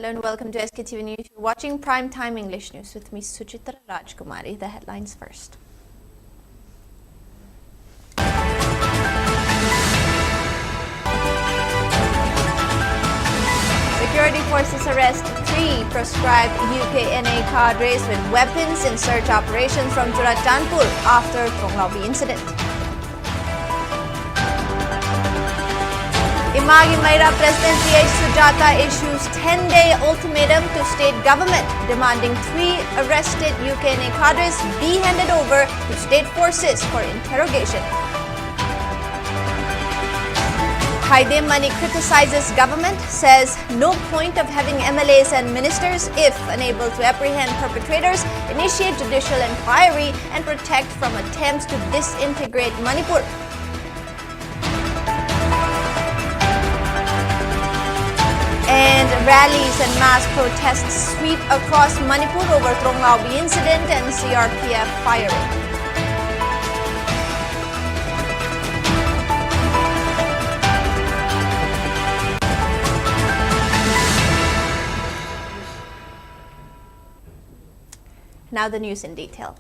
Hello and welcome to SKTV News. You're watching Primetime English News with me, SUCHITRA. The headlines first. Security forces arrest 3 proscribed UKNA cadres with weapons in search operation from Churachandpur after Conglomerate incident. Imagi Maira President T.H. Sujata issues 10-day ultimatum to state government, demanding 3 arrested UKNA cadres be handed over to state forces for interrogation. Khaidem Mani criticizes government, says no point of having MLAs and ministers if unable to apprehend perpetrators, initiate judicial inquiry and protect from attempts to disintegrate Manipur. And rallies and mass protests sweep across Manipur over Conglomerate incident and CRPF firing. Now the news in detail.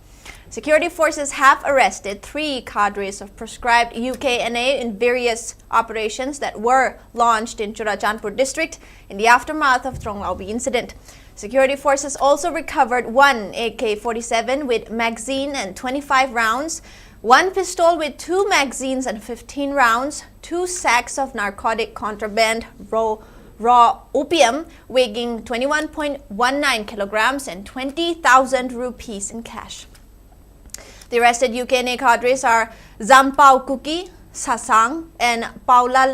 Security forces have arrested 3 cadres of proscribed UKNA in various operations that were launched in Churachandpur district in the aftermath of Conglomerate incident. Security forces also recovered 1 AK-47 with magazine and 25 rounds, 1 pistol with 2 magazines and 15 rounds, 2 sacks of narcotic contraband, raw opium weighing 21.19 kilograms and 20,000 rupees in cash. The arrested UKNA cadres are Zampao Kuki, Sasang and Paula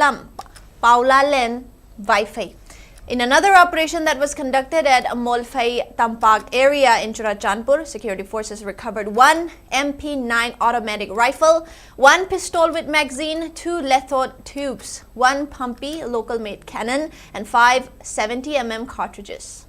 Len Vaifei. In another operation that was conducted at Molfai Tampak area in Churachandpur, security forces recovered 1 MP9 automatic rifle, 1 pistol with magazine, 2 lethal tubes, 1 pumpy local-made cannon, and 5 70mm cartridges.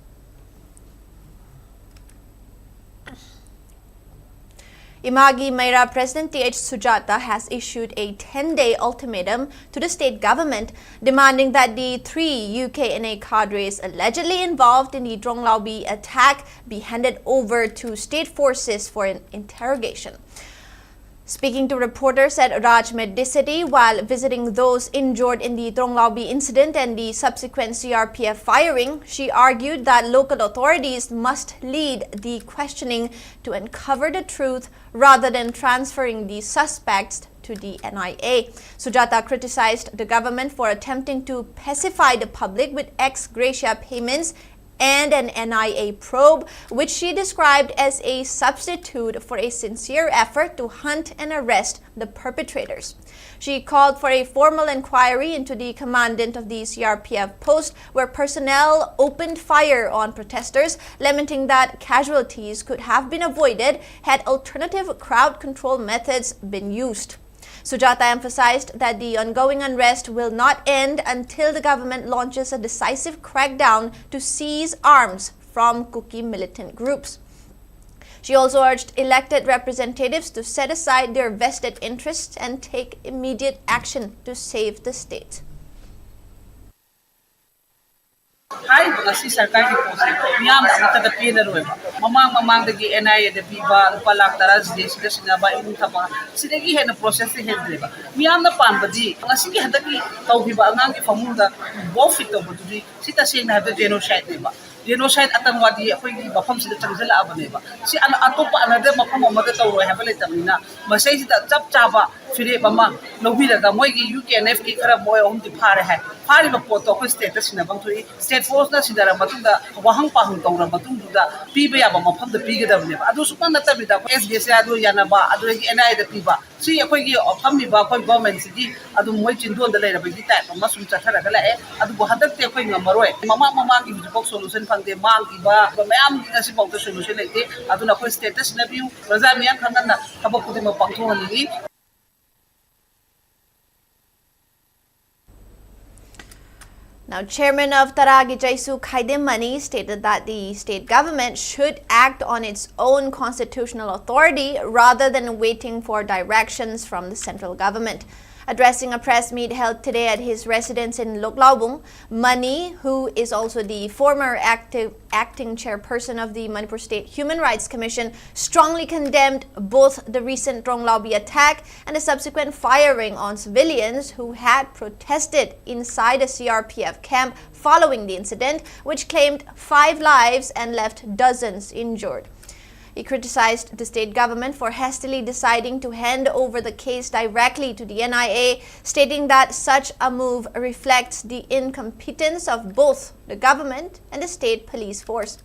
Imagi Maira President T.H. Sujata has issued a 10-day ultimatum to the state government demanding that the 3 UKNA cadres allegedly involved in the Conglomerate attack be handed over to state forces for an interrogation. Speaking to reporters at Rajmed City while visiting those injured in the Conglomerate incident and the subsequent CRPF firing, she argued that local authorities must lead the questioning to uncover the truth rather than transferring the suspects to the NIA. Sujata criticized the government for attempting to pacify the public with ex gratia payments and an NIA probe, which she described as a substitute for a sincere effort to hunt and arrest the perpetrators. She called for a formal inquiry into the commandant of the CRPF post where personnel opened fire on protesters, lamenting that casualties could have been avoided had alternative crowd control methods been used. Sujata emphasized that the ongoing unrest will not end until the government launches a decisive crackdown to seize arms from Kuki militant groups. She also urged elected representatives to set aside their vested interests and take immediate action to save the state. Hi, kasi sarkari po miyam sa tagapin na rin. Mamang dagi NIA de piba palak taras de sila sinaba imong tapa. Sinagihan na process ni Henry ba. Miyam na pambadi. Ang sige hadaki tawhiba ang famunda bofit to budi sita sin na hada genocide ba. Genocide atang wadi ako'y bafam sila changsala aba ba. Si ano ato pa another mapam amada tawro habali tamina. Masay sita chapa fire mama nobira ga moy gi UKNF ki khara moy om di phare hai. Phare ba poto ko status na bang thui state force na sidara matunda wahang pahang tawra matunda piba ya ba mapam da piga da ne ba. Adu supan na tabi da SDS adu yana ba adu gi NI da piba. Si ako'y gi opami ba ako'y government sigi adu moy chindon da lai ra ba gi ta masum chathara gala adu bo hadak te ako'y ngamaroi. Mama gi bijpok solution pangde mal iba mayam ngasi pawto solution ite aduna ko status na view raza miyang khangan na kabak pudi mapangthong ni. Now, Chairman of Taragi Jaisu Khaidem Mani stated that the state government should act on its own constitutional authority rather than waiting for directions from the central government. Addressing a press meet held today at his residence in Loklaubung, Mani, who is also the former acting chairperson of the Manipur State Human Rights Commission, strongly condemned both the recent Ronglaubi attack and the subsequent firing on civilians who had protested inside a CRPF camp following the incident, which claimed 5 lives and left dozens injured. He criticized the state government for hastily deciding to hand over the case directly to the NIA, stating that such a move reflects the incompetence of both the government and the state police force.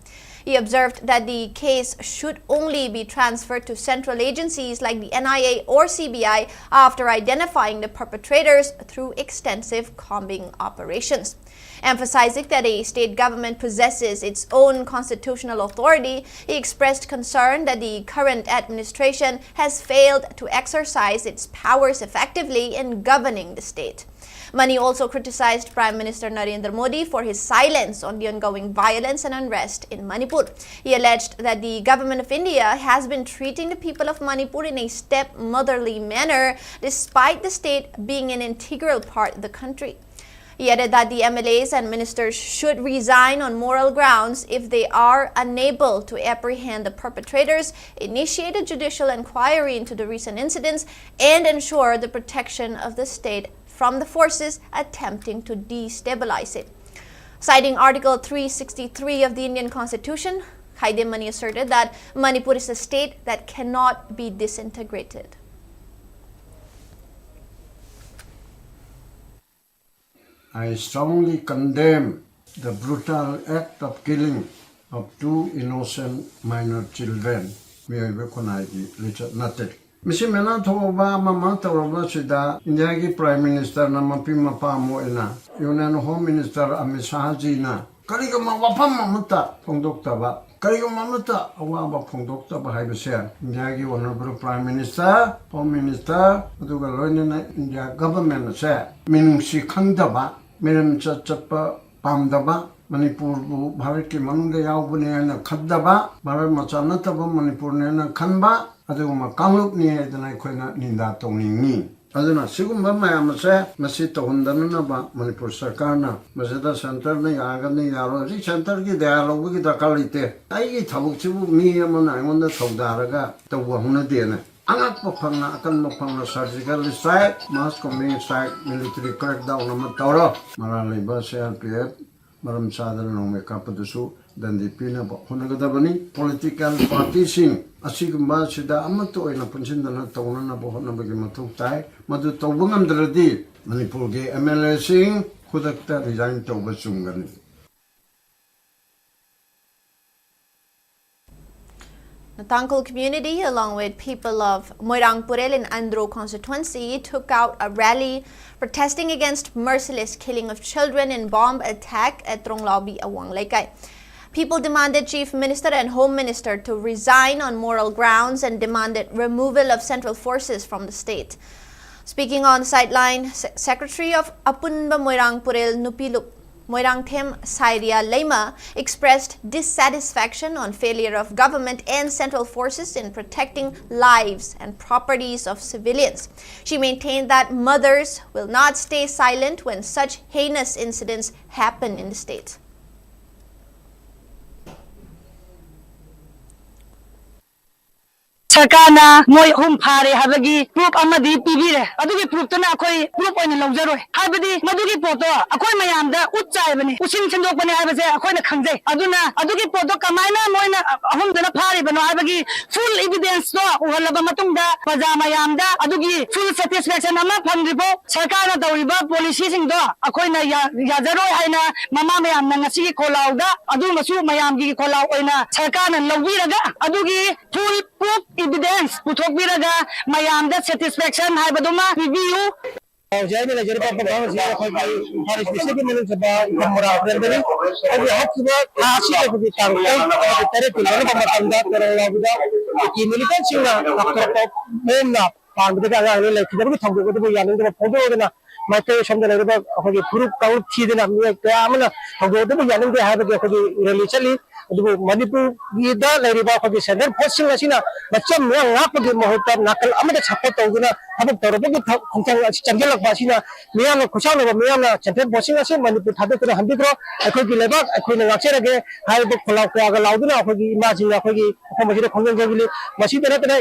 He observed that the case should only be transferred to central agencies like the NIA or CBI after identifying the perpetrators through extensive combing operations. Emphasizing that a state government possesses its own constitutional authority, he expressed concern that the current administration has failed to exercise its powers effectively in governing the state. Mani also criticized Prime Minister Narendra Modi for his silence on the ongoing violence and unrest in Manipur. He alleged that the government of India has been treating the people of Manipur in a stepmotherly manner, despite the state being an integral part of the country. He added that the MLAs and ministers should resign on moral grounds if they are unable to apprehend the perpetrators, initiate a judicial inquiry into the recent incidents, and ensure the protection of the state from the forces attempting to destabilize it. Citing Article 363 of the Indian Constitution, Khaide Mani asserted that Manipur is a state that cannot be disintegrated. I strongly condemn the brutal act of killing of 2 innocent minor children. Misi mena thoba mama tawaba sida India ki Prime Minister na mapi mapa mo ena Union Home Minister Amit Shah ji na kari ka mawapam mamata phongdok taba kari ka mamata awaba phongdok taba haibase India ki Honorable Prime Minister Home Minister aduga loinena India government se minungsi khangdaba Miram chapa pamdaba Manipur bu Bharat ki manungda yaubune na khadaba Bharat macha nataba Manipur ne na khanba aduguma kamlup ni edana khoina ninda tongningi aduna sigumba mayamase masi tohundana ba Manipur sarkar na masada center na yaga ni yaro ri center ki dialogue ki dakalite ai ki thabuk chibu mi amana ngonda thawdaraga tawwa huna dena angak pafangna akan pafangna surgical strike mass coming strike military crackdown na tawro mara leba CRPF maram sadal no me kapadusu dandi pina ba honagadabani political parties sing asigumba sida amato oina punchindana tawna ba honabagi mathuk tai madu tawbungam dradi Manipur ge MLA sing khudakta resign tawba chungani. The Tangkol community, along with people of Moirangpurel in Andro constituency, took out a rally protesting against merciless killing of children in bomb attack at Ronglaubi, Awang Laikai. People demanded Chief Minister and Home Minister to resign on moral grounds and demanded removal of central forces from the state. Speaking on the sideline, Secretary of Apunba Moirangpurel Nupiluk Moirangthem Sairia Lema expressed dissatisfaction on failure of government and central forces in protecting lives and properties of civilians. She maintained that mothers will not stay silent when such heinous incidents happen in the state. Sarkana moi hum phare habagi proof amadi pibire adugi proof tona akoi proof oina longjaroi habadi madugi photo akoi mayamda utchai bani usin chendok bani habase akoi na khangjai aduna adugi photo kamaina moina ahum dana phare bano habagi full evidence to uhalaba matungda paja mayamda adugi full satisfaction ama phangribo sarkana dauriba policy sing do akoi na yajaroi haina mama mayam na ngasi kholauda adu masu mayam gi kholau oina sarkana lawiraga adugi full proof evidence puthok biraga mayam da satisfaction hai baduma review jai ne jari pa Bhavan si har specific ne sabha kamra prendani abi hakba ashi ko bi tang ko tere tilane ba matanda karo buda ki militant singa akra ko menna pangde ga ga le ki da thong ko bo yanin da photo na mai te samda le ba ko proof count thi dena mi ka amna thong ko bo yanin da ha ba ko rally chali Manipur gida leriba ko center posting asina macam yang ngap gi mahuta nakal amada chapot tawguna habuk torobo gi khongchang changjal basina miyam khusang no miyam center posting asin Manipur thade kra hambi kro akhoi gi leba akhoi na ngachera ge hai bu kholau kwa ga lauduna akhoi gi imagine akhoi gi khomajire khongjang jagili masi dena tena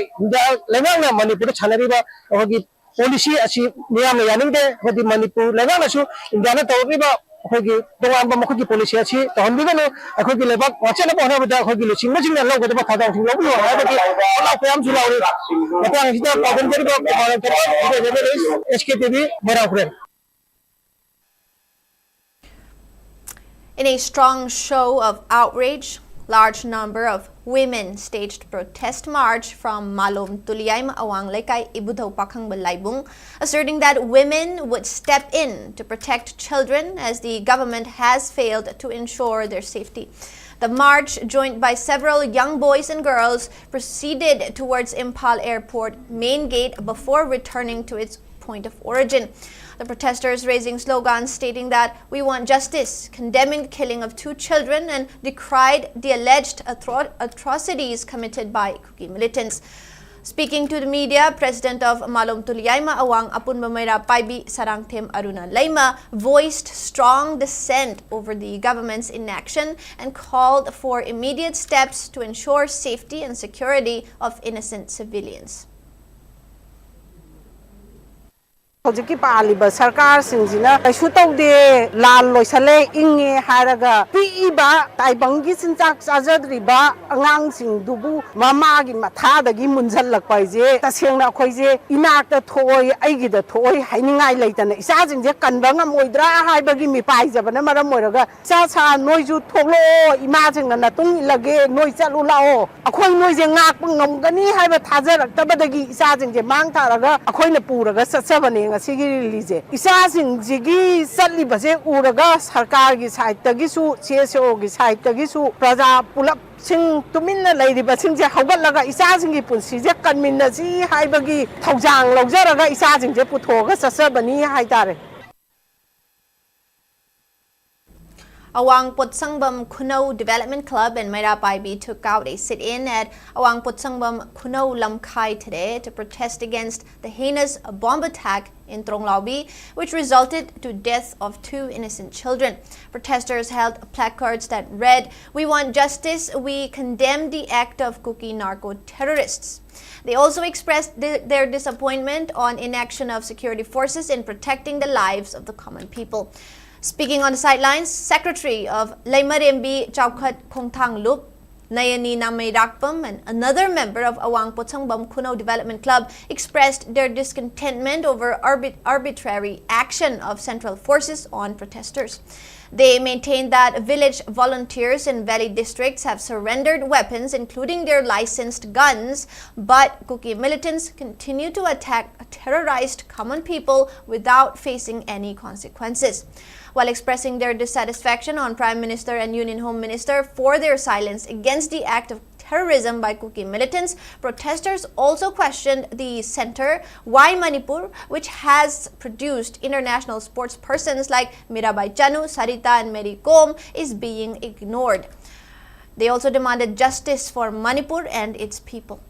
leba na Manipur chanariba akhoi gi policy asi miyam yaning de hodi Manipur leba na su indiana tawriba अखोगी दोंगान bomb अखोगी policy अछि तहनबिगनो अखोगी लेबक वाचन बहना बदा अखोगी लुचिंग मजिंग लो गदबा थादा थिं लोबु हाबति अला फयाम जुलावरि मतां हिदा पाबन जरिबा मारन तर एसकेटीवी बराफरेन. In a strong show of outrage, large number of women staged protest march from Malom Tuliaima Awang Lekai Ibudhaw Pakhang Balaibung, asserting that women would step in to protect children as the government has failed to ensure their safety. The march, joined by several young boys and girls, proceeded towards Imphal Airport main gate before returning to its point of origin. The protesters raising slogans stating that we want justice, condemning the killing of 2 children and decried the alleged atrocities committed by Kuki militants. Speaking to the media, President of Malom Tuliaima Awang Apun Bamaira Paibi Sarangthem Aruna Laima voiced strong dissent over the government's inaction and called for immediate steps to ensure safety and security of innocent civilians. Hojiki paaliba sarkar singjina kaisu tawde lal loisale inge haraga piiba taibangi sinchak chajadriba angang sing dubu mamagi mathadagi munjallakpa je tasengna khoije inakta thoi aigi da thoi hainingai leitana isa jingje kanba ngamoidra haibagi mi paijabana maram moiraga cha cha noiju thoglo ima jingna natung lage noi chalu lao akhoi noije ngak ngamgani haiba thajaraktabadagi isa jingje mang tharaga akhoina puraga satsabane Sigilize. Isa singjigi satli base uraga sarkar gi side tagisu CSO gi side tagisu praja pulap sing tuminna leidi basing je hawgatlaga isa singi punsi je kanminna si haibagi thaujang laujaraga isa singje puthoga sasabani haitare. Awang Potsangbam Kuno Development Club and Maira Paibi took out a sit-in at Awang Potsangbam Kuno Lamkai today to protest against the heinous bomb attack in Tronglaubi, which resulted to death of 2 innocent children. Protesters held placards that read, "We want justice, we condemn the act of Kuki narco-terrorists." They also expressed their disappointment on inaction of security forces in protecting the lives of the common people. Speaking on the sidelines, Secretary of Laimarembi Chaukhat Khongthang Lup, Nayani Namairakpam, and another member of Awang Potsangbam Kuno Development Club expressed their discontentment over arbitrary action of central forces on protesters. They maintained that village volunteers in valley districts have surrendered weapons, including their licensed guns, but Kuki militants continue to attack terrorized common people without facing any consequences. While expressing their dissatisfaction on Prime Minister and Union Home Minister for their silence against the act of terrorism by Kuki militants, protesters also questioned the center why Manipur, which has produced international sports persons like Mirabai Chanu, Sarita and Mary Kom, is being ignored. They also demanded justice for Manipur and its people.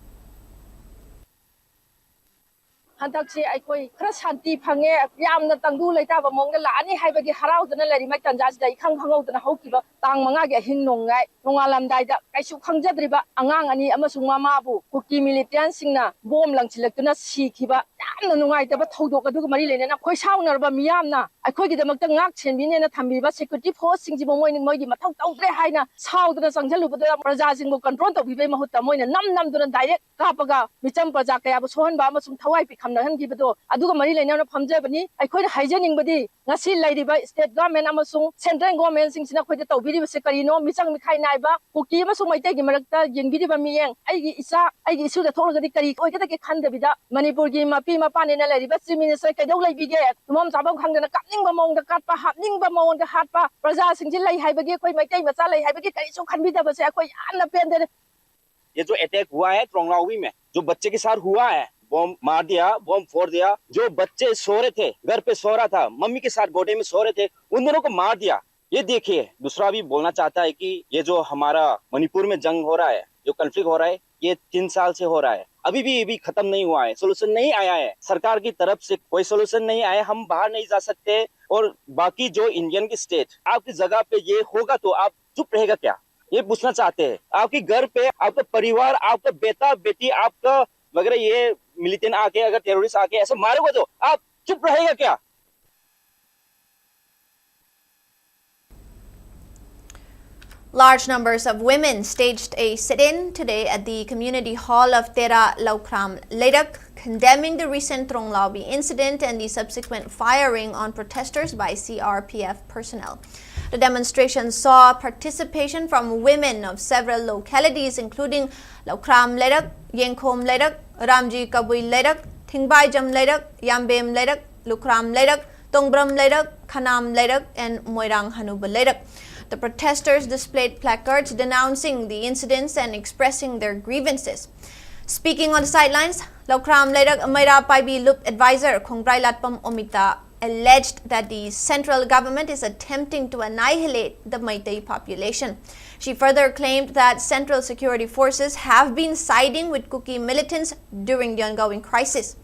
Hantakse aikoi khara shanti phange yamna tangdu leita ba mongda lani haibagi haraudana lari mai tanjas dai khang khangudana haukiba tang manga ge hin nongai nongalam dai da kaisu khangjadriba angang ani amasung mama bu Kuki militant singna bom langchilaktuna sikhiba yamna nongai ta ba thodok adu mari lenena khoi saunarba miyamna aikoi gi damakta ngak chenbine na thambiba security force singji bo moin moi gi mathau tawdre haina saudana sangjalubada praja singbo control tawbibe mahutta moina nam duna direct kapaga micham praja kaya bu sohonba amasung thawai pi Mari Lena Pamjabani, I could hijaining body, Nasi Lady by State Government Amazon, Central Government sings in a quite a video Secarino, Missang Mikai Naiba, who gave us my taking Marakta, Yengidiba Miang, I issue the total Dictary, or get a candida, Manipur game, Pima Pan in a lady, but Minister Kadola began, Mom Sabang hung the cutting among the Katpa, happening among the Hatpa, Brazil sing Jilla, Habagi, my time, but I have a so can be the quite unappended. ये जो attack हुआ है ट्रोंगलावी में जो बच्चे के साथ हुआ है बम मार दिया बम फोड़ दिया जो बच्चे सो रहे थे घर पे सो रहा था मम्मी के साथ गोदे में सो रहे थे उन दोनों को मार दिया ये देखिए, दूसरा भी बोलना चाहता है कि ये जो हमारा मणिपुर में जंग हो रहा है, जो कॉन्फ्लिक्ट हो रहा है, ये 3 साल से हो रहा है, अभी भी खत्म नहीं हुआ है, सोल्यूशन नहीं आया है, सरकार की तरफ से कोई सोल्यूशन नहीं आया, हम बाहर नहीं जा सकते। और बाकी जो इंडियन की स्टेट आपकी जगह पे ये होगा तो आप चुप रहेगा क्या, ये पूछना चाहते हैं। आपके घर पे आपका परिवार, आपका बेटा बेटी, आपका वगैरह ये मिलिटेंट आके अगर टेररिस्ट आके ऐसे मारेगा तो आप चुप रहेगा क्या? Large numbers of women staged a sit-in today at the community hall of Tera Laukram Ledak, condemning the recent Tronglaubi incident and the subsequent firing on protesters by CRPF personnel. The demonstration saw participation from women of several localities including Laukram Ledak, Yengkhom Ledak, Ramji Kabui Ledak, Thingbai Jam Ledak, Yambem Ledak, Lukram Ledak, Tongbram Ledak, Khanam Ledak, and Moirang Hanuba Ledak. The protesters displayed placards denouncing the incidents and expressing their grievances. Speaking on the sidelines, Laukram Ledak Mayra Paibi Loop advisor Khongrai Latpam Omita alleged that the central government is attempting to annihilate the Meitei population. She further claimed that central security forces have been siding with Kuki militants during the ongoing crisis.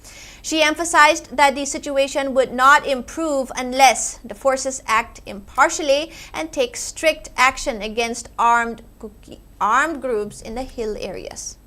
She emphasized that the situation would not improve unless the forces act impartially and take strict action against armed groups in the hill areas.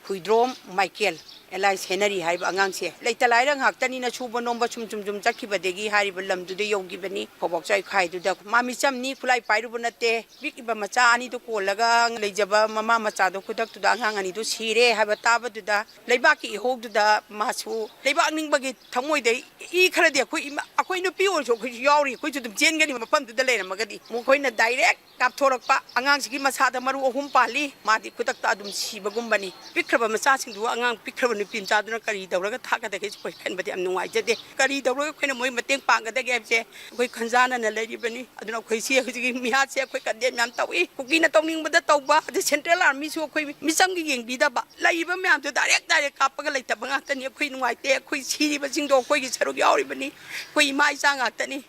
Huidrom Michael Elias Henry Hive Angangse. Later Liang Haktani Chuba Nomba Chum Zaki Badegi Haribalam to the Yogi Bani, Hoboxai Kai to the Mami Sam Nikolai Pairubunate, Vikiba Machani to Kolagang, Lejaba, Mama Machado Kudak to the Angani to Sire, have a taba to the Lebaki, hold to the Masu, Lebaning Bagit, Tamoy, Ekradia, Aquino Pio, Yori, which to the Jenga upon to the Lena Magadi, Mukoina direct, Kaptorapa, Angangski Masada Maru Humpali, Madi Kutakadum Shibagumbani, Vikraba Massaging to Angang Pikra. Pinchaduna Kari, the Roga Taka, the case, but I'm no idea. Kari, the Roga Queen, Mating Panga, the game, say, we Kanzana and a lady Benny. I don't know, Quisi, who give me heart, say, quick at them, Tawi, Kukina talking with the Toba, the Central Army, so quick, Missangi, Bidaba, Laiba, ma'am, to direct Kappa, like Tabangatan, your Queen White, there, Quisi, but sing to Quiki, Sarugi, Benny, Queen, my sang at Tani.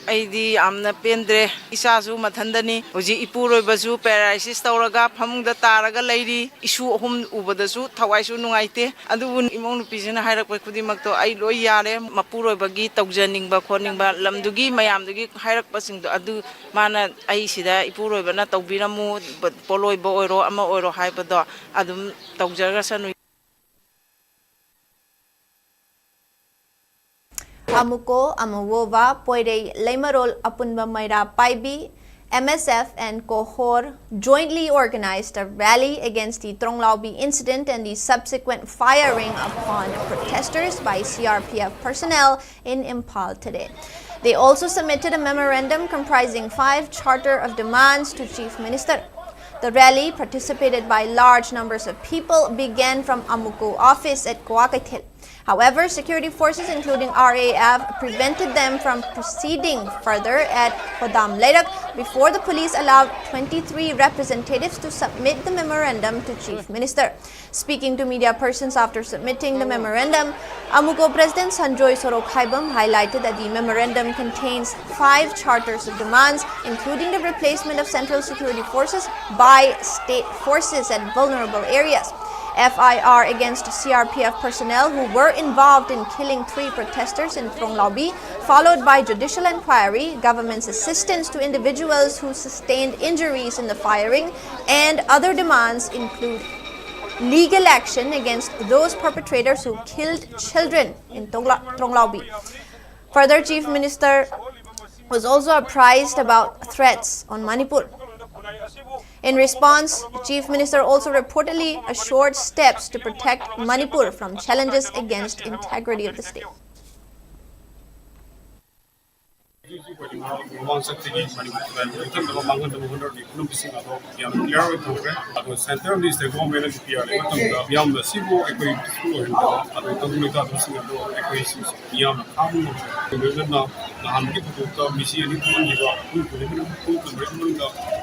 Aidi amna pendre isasu mathandani hoji ipuroi basu paralysis tawraga phamungda taraga leiri isu hum ubadasu thawaisu nungaite adu imong nupisina hairakpai khudimakto ai loi yare mapuroi bagi tawjaningba khoningba lamdugi mayamdugi hairakpa singdo adu mana ai sida ipuroi bana tawbiramu poloi bo oiro ama oiro haibado adum tawjarga sanu Amuko, Amawova, Poire, Leimarol, Apunba Mayra Paibi, MSF and Kohor jointly organized a rally against the Tronglaubi incident and the subsequent firing upon protesters by CRPF personnel in Imphal today. They also submitted a memorandum comprising 5 charter of demands to Chief Minister. The rally, participated by large numbers of people, began from Amuko office at Kuakaithil. However, security forces including RAF prevented them from proceeding further at Hodam Ledak before the police allowed 23 representatives to submit the memorandum to Chief Minister. Speaking to media persons after submitting the memorandum, Amuko President Sanjoy Sorokhaibam highlighted that the memorandum contains 5 charters of demands, including the replacement of central security forces by state forces at vulnerable areas. FIR against CRPF personnel who were involved in killing 3 protesters in Tronglaubi, followed by judicial inquiry, government's assistance to individuals who sustained injuries in the firing, and other demands include legal action against those perpetrators who killed children in Tronglaubi. Further, Chief Minister was also apprised about threats on Manipur. In response, the Chief Minister also reportedly assured steps to protect Manipur from challenges against integrity of the state.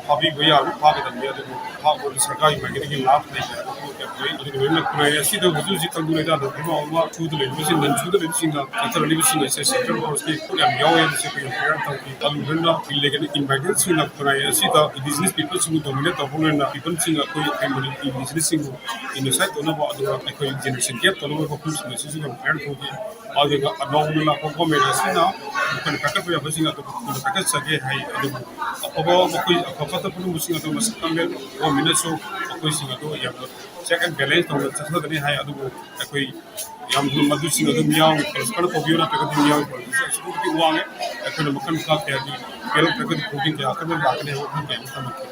Habi Goya, Habi the Mia, how would Sakai getting laugh like that? See the Zuzi Kagureda, the people to the living and to the living, after living as a central or state, put a yaw and second parent of the Alumina, illegal immigrants in Korea. See the business people who dominate the whole and people sing a family in business in the site on about the generation get all over who's messaging of parent cookie. All the normal Conglomerate now, you can pack up your business at the packets again. About a comfortable musing at the Masakam or Minnesota, a question at the second balance on the Saturday High Adu, a way young Madusing of the Miao, Coloscal of Yuna, the Miao, one, a kind of Makan Cup, the Gallop cooking the Akane.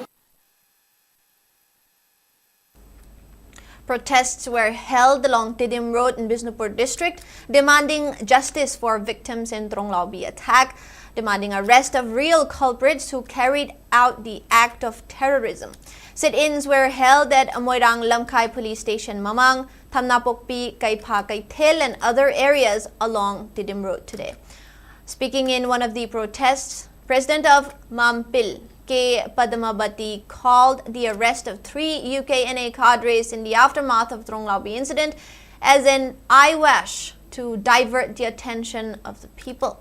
Protests were held along Tidim Road in Bisnupur district, demanding justice for victims in Tronglaubi attack, demanding arrest of real culprits who carried out the act of terrorism. Sit-ins were held at Amoirang Lamkai Police Station Mamang, Thamnapokpi, Kaipa Kaithel and other areas along Tidim Road today. Speaking in one of the protests, President of Mampil, K. Padmabati, called the arrest of 3 UKNA cadres in the aftermath of Tronglaubi incident as an eyewash to divert the attention of the people.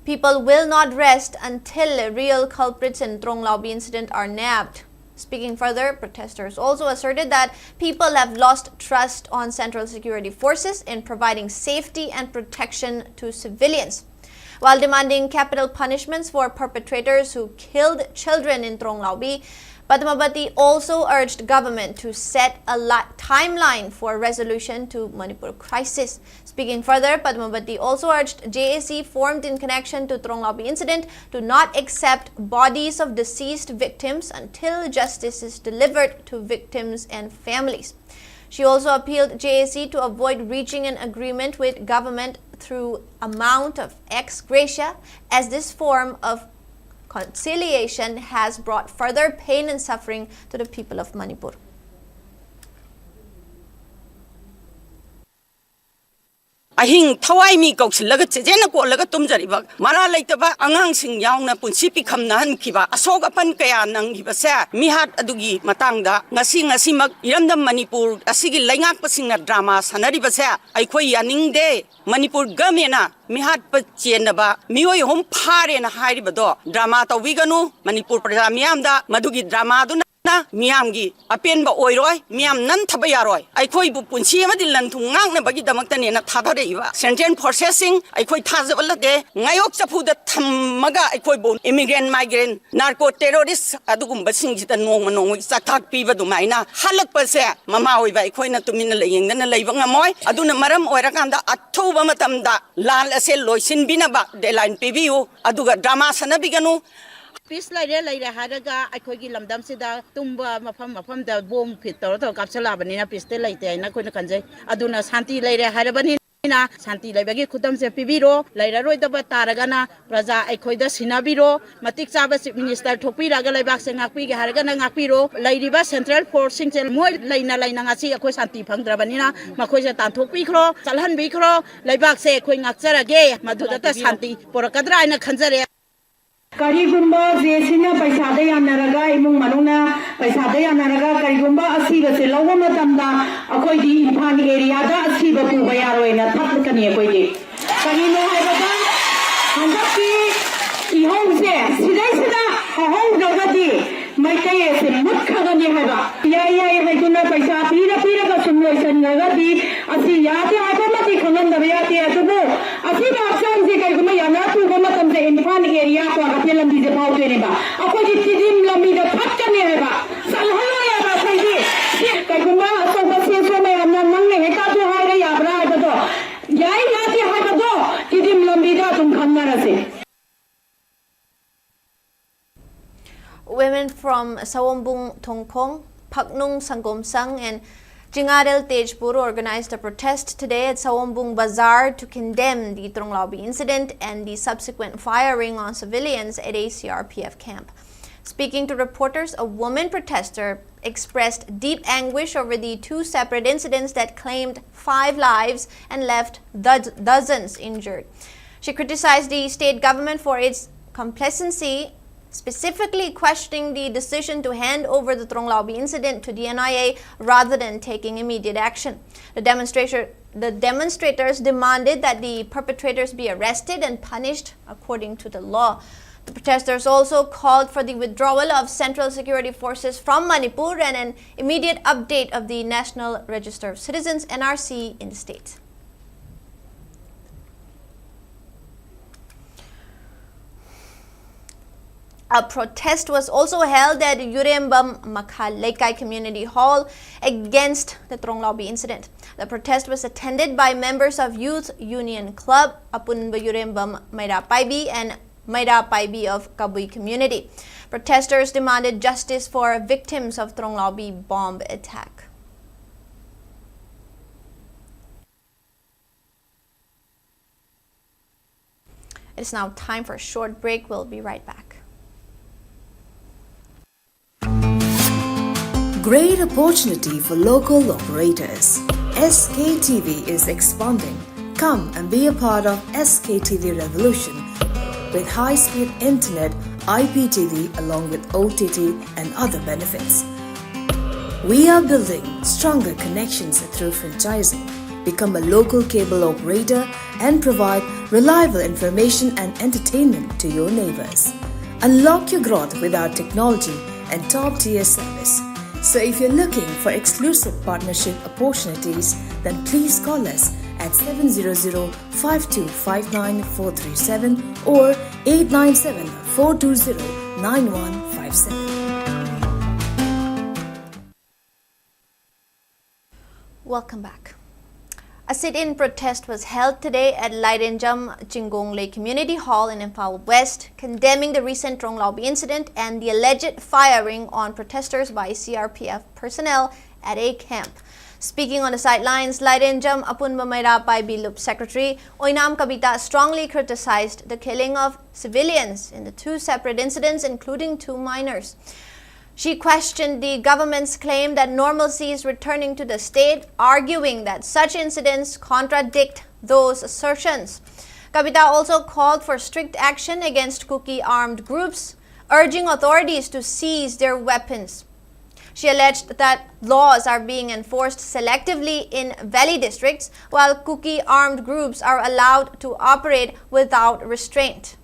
People will not rest until real culprits in Tronglaubi incident are nabbed. Speaking further, protesters also asserted that people have lost trust on central security forces in providing safety and protection to civilians. While demanding capital punishments for perpetrators who killed children in Tronglaubi, Padmabati also urged government to set a timeline for resolution to Manipur crisis. Speaking further, Padmabati also urged JAC formed in connection to Tronglaubi incident to not accept bodies of deceased victims until justice is delivered to victims and families. She also appealed JAC to avoid reaching an agreement with government through amount of ex gratia, as this form of conciliation has brought further pain and suffering to the people of Manipur. Ahing thawai mi kausilaga chejena ko laga tumjariba mara laitaba angang sing yaungna punsi pikhamna han khiba asok apan kaya nang hiba sa mihat adugi matangda ngasi mak iramdam Manipur asigi laingak pasingna drama sanariba sa aikhoi yaningde Manipur gamena mihat pa chenaba mioi hom phare na hairibado drama tawiganu Manipur praja miamda madugi drama du na miamgi apenba oiroi miam nan thabayaroi aikhoi bu punsi amadi lanthung ngang na bagi damaktani na thadhareiba sentence processing aikhoi thajabalade ngayok chafuda thammaga aikhoi bu immigrant migrant narco terrorist adugum basingjita nong chathak piba dumaina halakpase mama oiba aikhoi na tumina leyengna leiba ngamoi aduna maram oirakanda athuba matamda lal ase loisin binaba deadline pibiu aduga drama sanabiganu Peace laire haraga aikogi lamdam sida tumba mafam da bom fit tor kapsala banina peace te laite na koina kanjai aduna santi laire harabani na santi laibagi khudam se pibiro laira roi da taraga na praja aikoida sinabiro matik chaba chief minister thopi raga laibak se ngakpi ge haraga na ngakpiro lairiba central forcing sel moi laina ngasi akoi santi phangdrabani na makoi se tanthokpi khro chalhan bi khro laibak se khoi ngakcharage maduda ta santi porakadra aina khanjare Karigumba Jesina Paisada Yanaraga, Imung Manuna, Paisada Yanaraga, Karigumba, Asiba, Seloma Tamda, Akoi, Imphal area, Asiba Pubayaro, and a Tapakani Akoi. Karino Havaga, Handaki, Ihom there, Sidasida, Hong Gagadi, my case, Mutkagani Hava, Yaya, Haguna Paisa, Pira, Sumlosan Nagadi, Asiyati, Akamati, Kananda Yati Atubo, Asiba Sanzi Kaguma, Gamatam, the Imphal area, Film di depan tu ni ba. Aku di tidim lami dah patkan ni ba. Salhana ya ba sahaja. Kagumba asal pasien mai amna mang ni heka tu hai rai abra itu tu. Jai yati hai tu tidim lami dah tum khanna rase. Women from Sawombung Tongkong, Paknung Sangomsang and Jingadel Tejpur organized a protest today at Sawombung Bazaar to condemn the Tronglaubi incident and the subsequent firing on civilians at a CRPF camp. Speaking to reporters, a woman protester expressed deep anguish over the 2 separate incidents that claimed 5 lives and left dozens injured. She criticized the state government for its complacency specifically questioning the decision to hand over the Tronglaubi incident to the NIA rather than taking immediate action. The demonstrators demanded that the perpetrators be arrested and punished according to the law. The protesters also called for the withdrawal of Central Security Forces from Manipur and an immediate update of the National Register of Citizens (NRC) in the state. A protest was also held at Yurembam Makhalekai Community Hall against the Tronglaubi incident. The protest was attended by members of Youth Union Club, Apunba Yurembam Mairapaibi and Mairapaibi of Kabui community. Protesters demanded justice for victims of Tronglaubi bomb attack. It's now time for a short break. We'll be right back. Great opportunity for local operators. SKTV is expanding. Come and be a part of SKTV revolution with high-speed internet, IPTV along with OTT and other benefits. We are building stronger connections through franchising. Become a local cable operator and provide reliable information and entertainment to your neighbors. Unlock your growth with our technology and top-tier service. So if you're looking for exclusive partnership opportunities, then please call us at 700-5259-437 or 897-420-9157. Welcome back. A sit-in protest was held today at Lairenjam Chingonglei Community Hall in Imphal West, condemning the recent Tronglaubi incident and the alleged firing on protesters by CRPF personnel at a camp. Speaking on the sidelines, Lairenjam Apunba Mairapaibi Loop Secretary Oinam Kabita strongly criticized the killing of civilians in the two separate incidents, including 2 minors. She questioned the government's claim that normalcy is returning to the state, arguing that such incidents contradict those assertions. Kabita also called for strict action against Kuki armed groups, urging authorities to seize their weapons. She alleged that laws are being enforced selectively in valley districts, while Kuki armed groups are allowed to operate without restraint.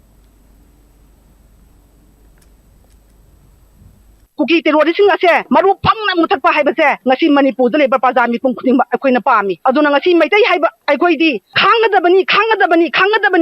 Kuki terrorism ase maru phangna muthakpa haibase ngasi Manipur da leba praja mi pung khuding akoina pami aduna ngasi maitai haiba aikoi di khangadabani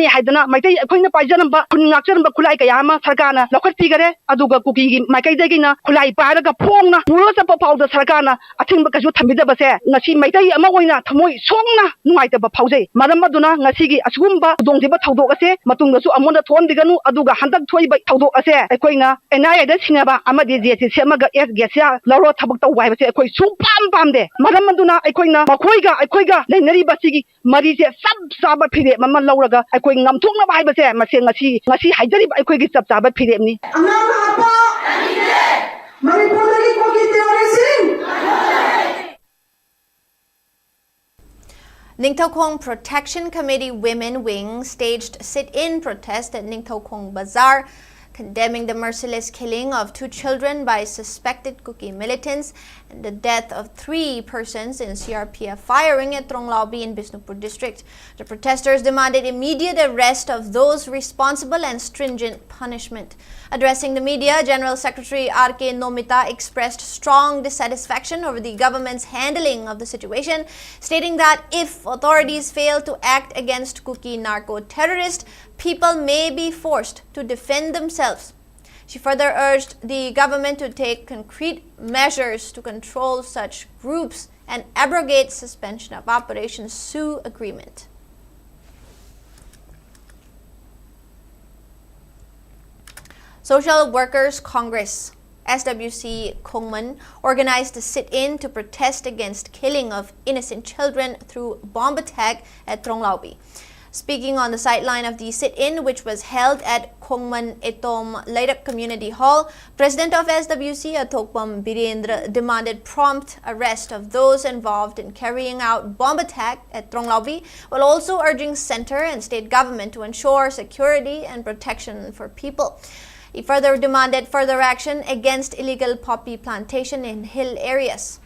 haidana maitai akoina paijanamba khungakcharamba khulai kayama sarkana lokhati gare aduga Kuki gi maikai dagina khulai paraga phongna muro chapa pauda sarkana athingba kasu thambidabase ngasi maitai ama oina thamoi songna nuaitaba phaujai maram aduna ngasi gi asugumba dongdiba thaudok ase matungdasu amonda thondiganu aduga handak thoiba thaudok ase akoina NIA da sinaba amadi je semaga SGSya laro thabak taw wai base akoi su pam de maram aduna akoina akoiga leinari basigi mari je sab saba phire mama lauraga akoi ngamthokna bai base mase ngasi haijari akoi gi sab saba phire ni amam hapa Manipur gi Kuki terrorism Ningthaukong Protection Committee Women Wing staged sit-in protest at Ningthaukong Bazaar, condemning the merciless killing of 2 children by suspected Kuki militants and the death of 3 persons in CRPF firing at Tronglaubi in Bisnupur district. The protesters demanded immediate arrest of those responsible and stringent punishment. Addressing the media, General Secretary R.K. Nomita expressed strong dissatisfaction over the government's handling of the situation, stating that if authorities fail to act against Kuki narco-terrorists, people may be forced to defend themselves. She further urged the government to take concrete measures to control such groups and abrogate suspension of Operation Sioux agreement. Social Workers Congress SWC Kongman organized a sit-in to protest against killing of innocent children through bomb attack at Tronglaubi. Speaking on the sideline of the sit-in, which was held at Kongman Etom Lairak Community Hall, President of SWC Athokpam Birendra demanded prompt arrest of those involved in carrying out bomb attack at Tronglaubi, while also urging center and state government to ensure security and protection for people. He further demanded further action against illegal poppy plantation in hill areas.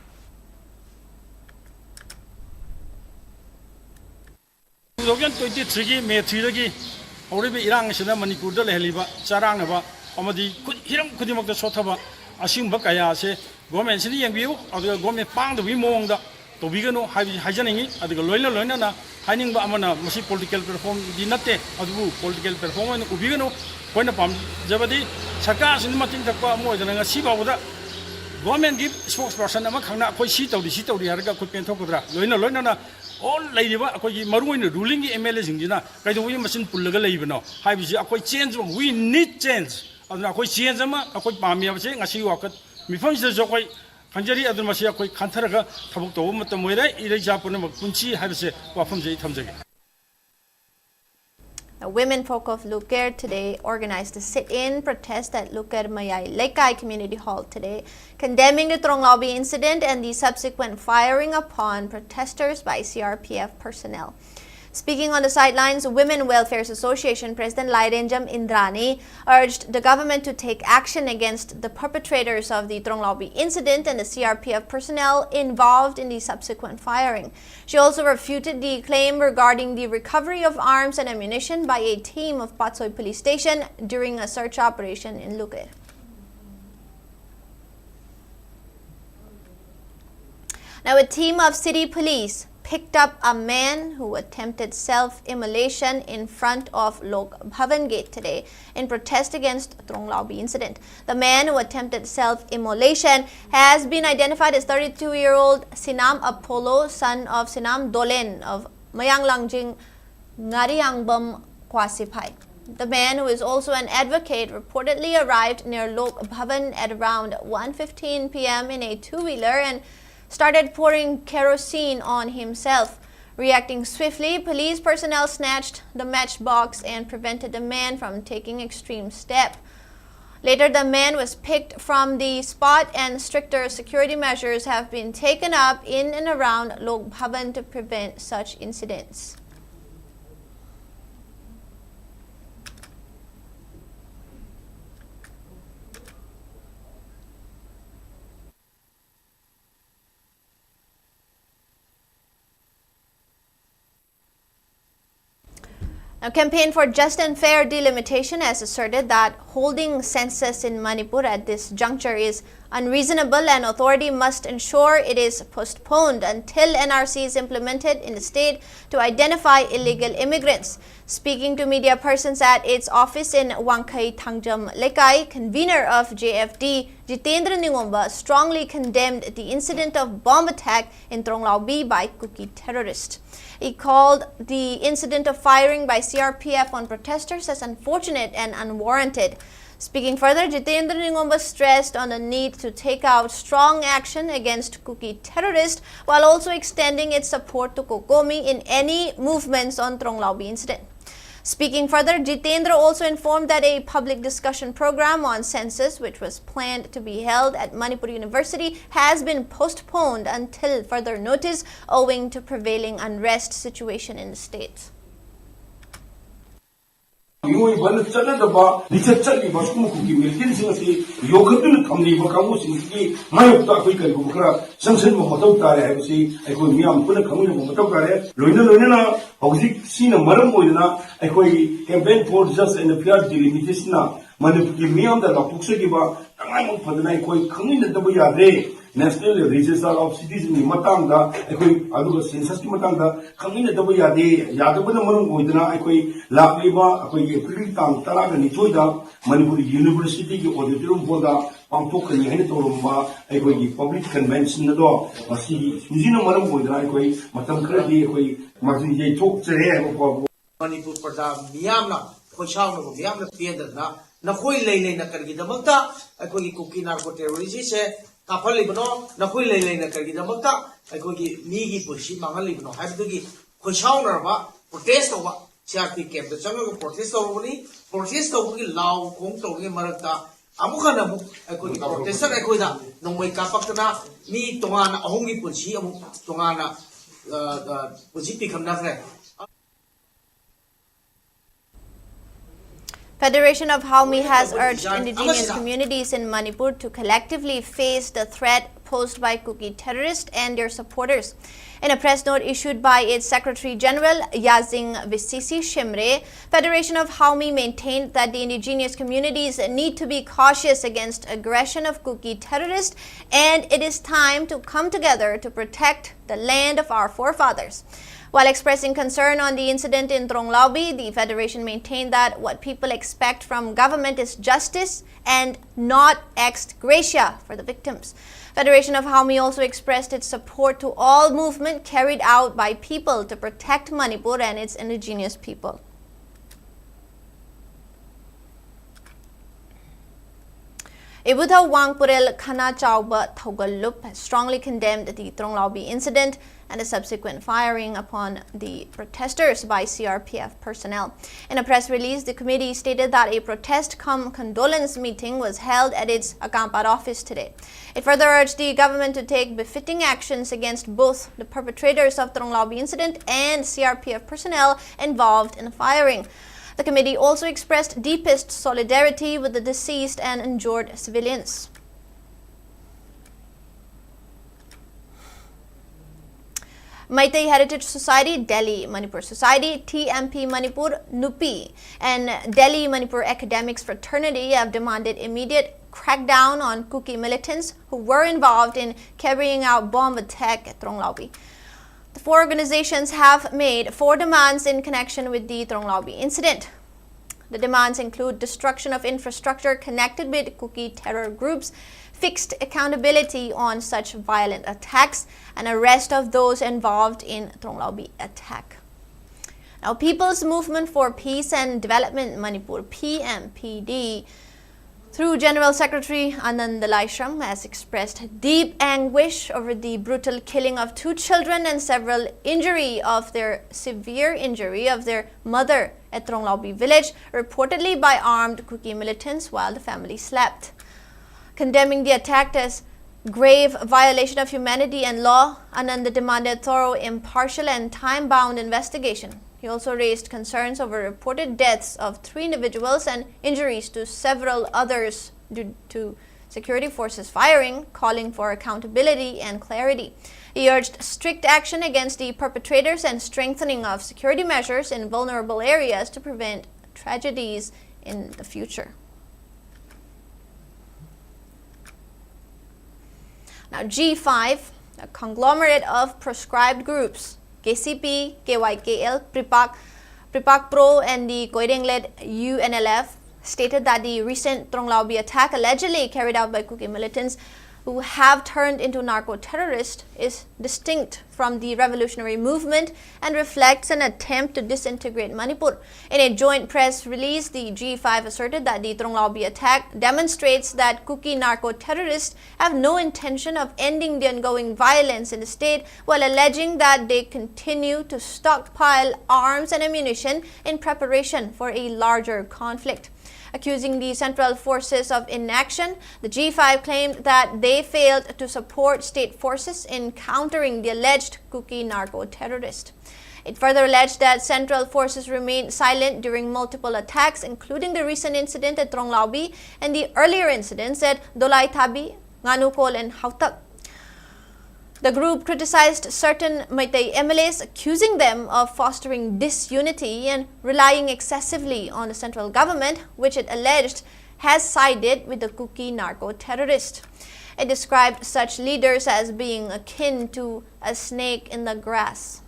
Already Irang Sina Manipur the Heliba, Sarangaba, Amadi, Hiram Kudim the Sotaba, Ashim Bakaya say, Government City and View, or the government found the Wimonga, to Vigano, Hajaning, at the Loyal Lona, hiding Bamana, Masi political perform, Dinate, Adu, political performance, Ubigano, Point upon Javadi, Sakas in Matin Tapa more than a Siba with that. Government give spokesperson Amakana, Koshito, the Sito, the Arga Kupian Tokura, Lona. All lady Maruin ruling MLAs in Gina, by the way, machine pull the label. I was a quite change, we need change. And I quite change them, I quite Mammy, saying, I see you walk at me from the Zokai, Kanjari, Adam Masia, quite Kantaraga, Tabuto, Matamuera, Japan, Kunchi, have said, from the Tamzaki. Women folk of Luker today organized a sit-in protest at Luker Mayay Lekai Community Hall today, condemning the Trong Lobby incident and the subsequent firing upon protesters by CRPF personnel. Speaking on the sidelines, Women Welfare Association President Lairenjam Indrani urged the government to take action against the perpetrators of the Trong Lobby incident and the CRPF personnel involved in the subsequent firing. She also refuted the claim regarding the recovery of arms and ammunition by a team of Patsoy Police Station during a search operation in Luker. Now, a team of city police picked up a man who attempted self-immolation in front of Lok Bhavan Gate today in protest against Trong Lobby incident. The man who attempted self-immolation has been identified as 32-year-old Sinam Apollo, son of Sinam Dolen of Mayang Langjing, Ngariangbam Kwasipai. The man, who is also an advocate, reportedly arrived near Lok Bhavan at around 1:15 p.m. in a two-wheeler and started pouring kerosene on himself. Reacting swiftly, police personnel snatched the matchbox and prevented the man from taking extreme steps. Later, the man was picked from the spot and stricter security measures have been taken up in and around Lok Bhavan to prevent such incidents. Now, Campaign for Just and Fair Delimitation has asserted that holding census in Manipur at this juncture is unreasonable and authority must ensure it is postponed until NRC is implemented in the state to identify illegal immigrants. Speaking to media persons at its office in Wangkai Thangjam Lekai, convener of JFD, Jitendra Ningomba, strongly condemned the incident of bomb attack in Trong Lobby by Kuki terrorists. He called the incident of firing by CRPF on protesters as unfortunate and unwarranted. Speaking further, Jitendra Ningomba stressed on the need to take out strong action against Kuki terrorists while also extending its support to Kokomi in any movements on Trong Lobby incident. Speaking further, Jitendra also informed that a public discussion program on census, which was planned to be held at Manipur University, has been postponed until further notice owing to prevailing unrest situation in the state. Militant campaign for just and fair delimitation National Register of Citizens in Matanga, Adu census Matanga, Kamina Dabayade, Yadabana Moidana, Lapliva, Pritam, Talaga, Nichoida, Manipuri University, Auditorium Boda, Pampoka, Henitorumba, public convention, the door, Masi, Suzina Maramoida, Matam Kredi, Martin J. Talk to her. Manipur Pada, Miamna, Koshana, Miamna Piedana, Nakoi Lane, Nakargidamata, Akoi Cookie Narco terrorists. Kapalibano, Nakui Lane, Kagidamata, I could give Migi Pushi, Mangalibano, have to give Koshaunarba, protest over CRP camp, the jungle protest over me, protest over Lao, Kung Togi Marata, Amukanamu, I could protest Akuida, no way Kapakana, me Tongana, Hongi Pushi, Tongana, Pushi Pikamnafre. Federation of Haumi has urged indigenous communities in Manipur to collectively face the threat posed by Kuki terrorists and their supporters. In a press note issued by its Secretary General Yazing Visisi Shimre, Federation of Haumi maintained that the indigenous communities need to be cautious against aggression of Kuki terrorists, and it is time to come together to protect the land of our forefathers. While expressing concern on the incident in Tronglaubi, the Federation maintained that what people expect from government is justice and not ex gratia for the victims. Federation of Haumi also expressed its support to all movement carried out by people to protect Manipur and its indigenous people. Ibudha Wangpurel Khana Chauba Thogalup has strongly condemned the Tronglaubi incident and the subsequent firing upon the protesters by CRPF personnel. In a press release, the committee stated that a protest-cum-condolence meeting was held at its Akampat office today. It further urged the government to take befitting actions against both the perpetrators of the Tronglaubi incident and CRPF personnel involved in the firing. The committee also expressed deepest solidarity with the deceased and injured civilians. Meitei Heritage Society, Delhi Manipur Society, TMP Manipur, NUPI, and Delhi Manipur Academics Fraternity have demanded immediate crackdown on Kuki militants who were involved in carrying out bomb attack at Tronglaubi. The four organizations have made 4 demands in connection with the Tronglaubi incident. The demands include destruction of infrastructure connected with Kuki terror groups, fixed accountability on such violent attacks, and arrest of those involved in Tronglaubi attack. Now, People's Movement for Peace and Development Manipur, PMPD, through General Secretary Anand Laishram, has expressed deep anguish over the brutal killing of 2 children and severe injury of their mother at Tronglaubi village, reportedly by armed Kuki militants while the family slept. Condemning the attack as grave violation of humanity and law, Anand demanded thorough, impartial and time-bound investigation. He also raised concerns over reported deaths of 3 individuals and injuries to several others due to security forces firing, calling for accountability and clarity. He urged strict action against the perpetrators and strengthening of security measures in vulnerable areas to prevent tragedies in the future. Now, G5, a conglomerate of proscribed groups, KCP, KYKL, Pripak Pro, and the Koireng-led UNLF, stated that the recent Tronglaubi attack allegedly carried out by Kuki militants who have turned into narco-terrorists is distinct from the revolutionary movement and reflects an attempt to disintegrate Manipur. In a joint press release, the G5 asserted that the Tronglaubi attack demonstrates that Kuki narco-terrorists have no intention of ending the ongoing violence in the state, while alleging that they continue to stockpile arms and ammunition in preparation for a larger conflict. Accusing the Central Forces of inaction, the G5 claimed that they failed to support state forces in countering the alleged Kuki narco-terrorist. It further alleged that Central Forces remained silent during multiple attacks, including the recent incident at Tronglaubi and the earlier incidents at Dolai Thabi, Nganukol, and Hautak. The group criticized certain Meitei MLAs, accusing them of fostering disunity and relying excessively on the central government, which it alleged has sided with the Kuki narco-terrorist. It described such leaders as being akin to a snake in the grass.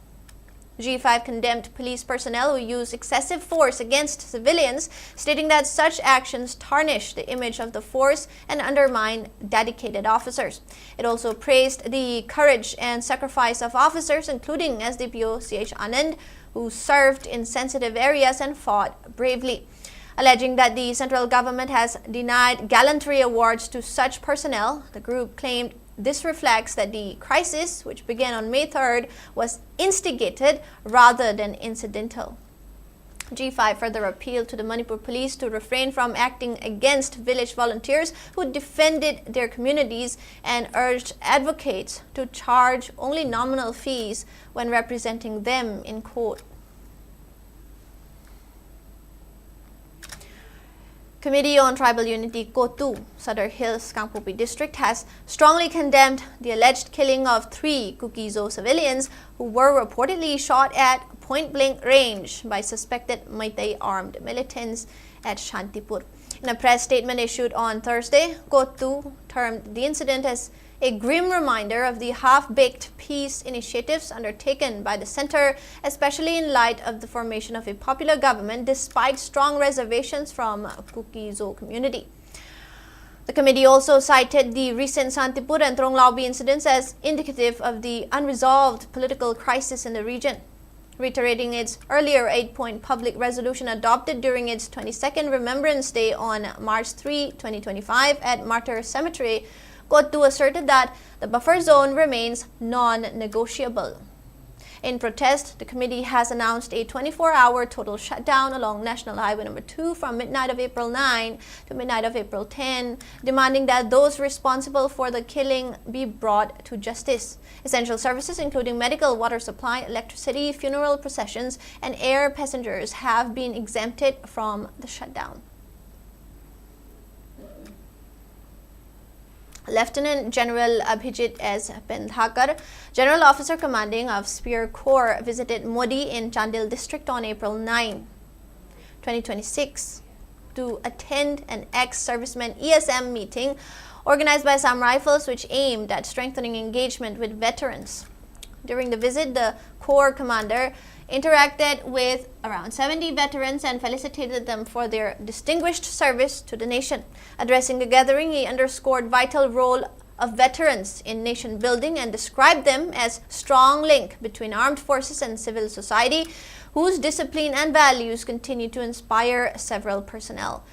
G5 condemned police personnel who use excessive force against civilians, stating that such actions tarnish the image of the force and undermine dedicated officers. It also praised the courage and sacrifice of officers, including SDPO CH Anand, who served in sensitive areas and fought bravely. Alleging that the central government has denied gallantry awards to such personnel, the group claimed this reflects that the crisis, which began on May 3rd, was instigated rather than incidental. G5 further appealed to the Manipur police to refrain from acting against village volunteers who defended their communities and urged advocates to charge only nominal fees when representing them in court. Committee on Tribal Unity Kotu, Sadar Hills, Kangpopi District has strongly condemned the alleged killing of 3 Kukizo civilians who were reportedly shot at point-blank range by suspected Meitei armed militants at Shantipur. In a press statement issued on Thursday, Kotu termed the incident as a grim reminder of the half-baked peace initiatives undertaken by the center, especially in light of the formation of a popular government despite strong reservations from Kukizo community. The committee also cited the recent Shantipur and Tronglaubi incidents as indicative of the unresolved political crisis in the region. Reiterating its earlier 8-point public resolution adopted during its 22nd Remembrance Day on March 3, 2025 at Martyr Cemetery, Kotu asserted that the buffer zone remains non-negotiable. In protest, the committee has announced a 24-hour total shutdown along National Highway No. 2 from midnight of April 9 to midnight of April 10, demanding that those responsible for the killing be brought to justice. Essential services including medical, water supply, electricity, funeral processions, and air passengers have been exempted from the shutdown. Lieutenant General Abhijit S. Pendhakar, General Officer Commanding of Spear Corps, visited Modi in Chandil District on April 9, 2026 to attend an ex-servicemen ESM meeting organized by Assam Rifles, which aimed at strengthening engagement with veterans. During the visit, the Corps commander interacted with around 70 veterans and felicitated them for their distinguished service to the nation. Addressing the gathering, he underscored vital role of veterans in nation building and described them as strong link between armed forces and civil society, whose discipline and values continue to inspire several personnel.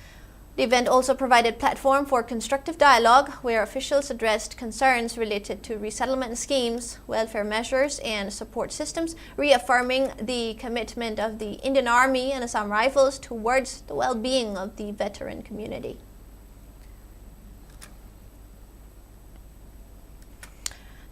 The event also provided platform for constructive dialogue where officials addressed concerns related to resettlement schemes, welfare measures, and support systems, reaffirming the commitment of the Indian Army and Assam Rifles towards the well-being of the veteran community.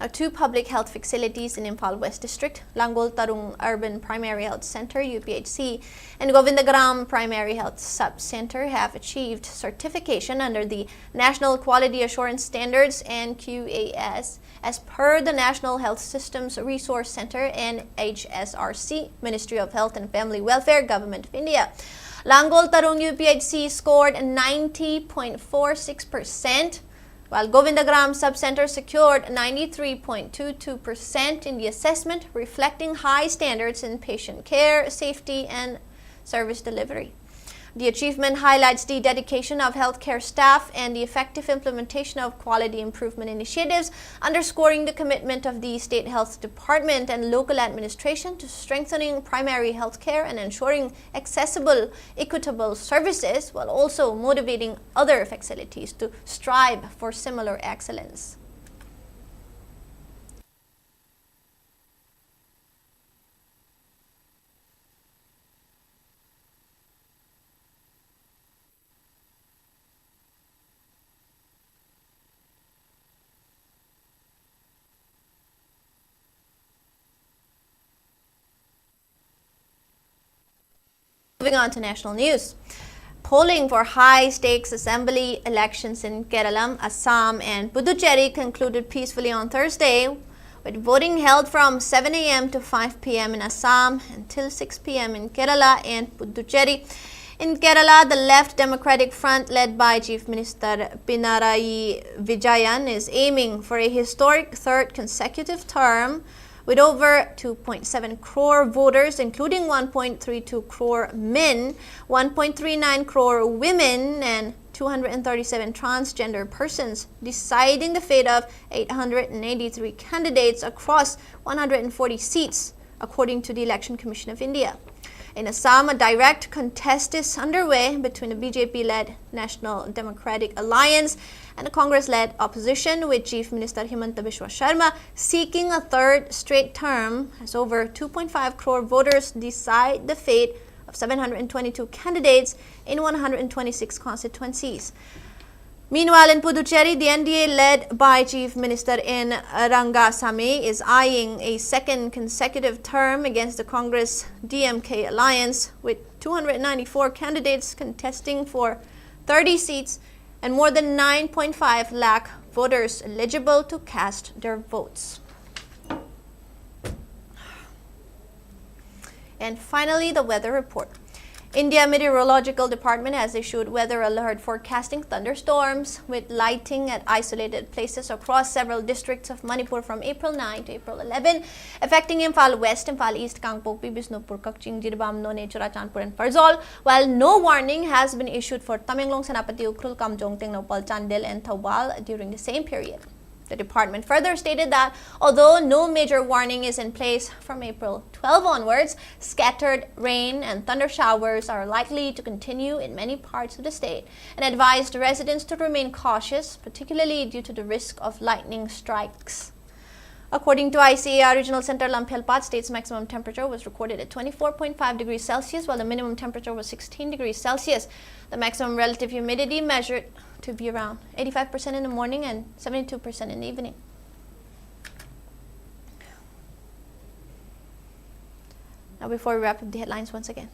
Now, 2 public health facilities in Imphal West District, Langol Tarung Urban Primary Health Center UPHC and Govindagram Primary Health Sub-Center have achieved certification under the National Quality Assurance Standards (NQAS) as per the National Health Systems Resource Center (NHSRC), Ministry of Health and Family Welfare, Government of India. Langol Tarung UPHC scored 90.46%. while Govindagram Sub-Center secured 93.22% in the assessment, reflecting high standards in patient care, safety, and service delivery. The achievement highlights the dedication of healthcare staff and the effective implementation of quality improvement initiatives, underscoring the commitment of the State Health Department and local administration to strengthening primary healthcare and ensuring accessible, equitable services, while also motivating other facilities to strive for similar excellence. Moving on to national news. Polling for high-stakes assembly elections in Kerala, Assam, and Puducherry concluded peacefully on Thursday, with voting held from 7 a.m. to 5 p.m. in Assam until 6 p.m. in Kerala and Puducherry. In Kerala, the Left Democratic Front, led by Chief Minister Pinarayi Vijayan, is aiming for a historic third consecutive term, with over 2.7 crore voters, including 1.32 crore men, 1.39 crore women, and 237 transgender persons, deciding the fate of 883 candidates across 140 seats, according to the Election Commission of India. In Assam, a direct contest is underway between the BJP-led National Democratic Alliance and the Congress-led opposition, with Chief Minister Himanta Biswa Sharma seeking a third straight term, as over 2.5 crore voters decide the fate of 722 candidates in 126 constituencies. Meanwhile, in Puducherry, the NDA, led by Chief Minister N. Rangasamy, is eyeing a second consecutive term against the Congress-DMK alliance, with 294 candidates contesting for 30 seats and more than 9.5 lakh voters eligible to cast their votes. And finally, the weather report. India Meteorological Department has issued weather alert forecasting thunderstorms with lighting at isolated places across several districts of Manipur from April 9 to April 11, affecting Imphal West, Imphal East, Kangpokpi, Bisnupur, Kakching, Jirbam, None, Churachandpur and Farzol, while no warning has been issued for Tamenglong, Senapati, Ukhrul, Kamjong, Tengnopal, Chandel and Thawal during the same period. The department further stated that although no major warning is in place from April 12 onwards, scattered rain and thunder showers are likely to continue in many parts of the state and advised residents to remain cautious, particularly due to the risk of lightning strikes. According to ICAR Regional Center Lamphelpat, state's maximum temperature was recorded at 24.5 degrees Celsius, while the minimum temperature was 16 degrees Celsius. The maximum relative humidity measured to be around 85% in the morning and 72% in the evening. Now, before we wrap up the headlines once again.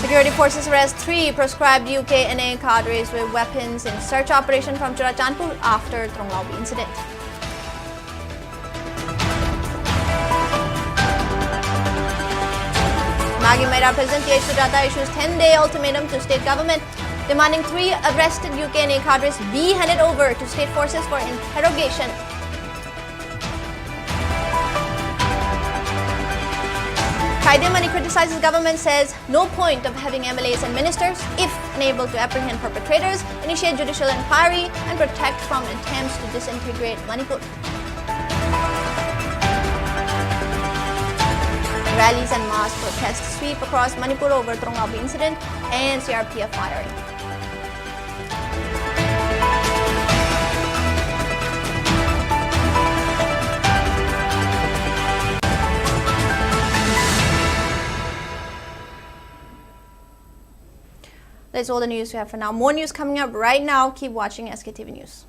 Security forces arrest 3 proscribed UK-NA cadres with weapons in search operation from Churachandpur after Tronglaubi incident. Imagi Maira President TH Suchhitra issues 10-day ultimatum to state government, demanding 3 arrested UK-NA cadres be handed over to state forces for interrogation. Kaidemani criticizes government, says no point of having MLAs and ministers if unable to apprehend perpetrators, initiate judicial inquiry and protect from attempts to disintegrate Manipur. Rallies and mass protests sweep across Manipur over Tronglaubi incident and CRPF firing. That's all the news we have for now. More news coming up right now. Keep watching SKTV News.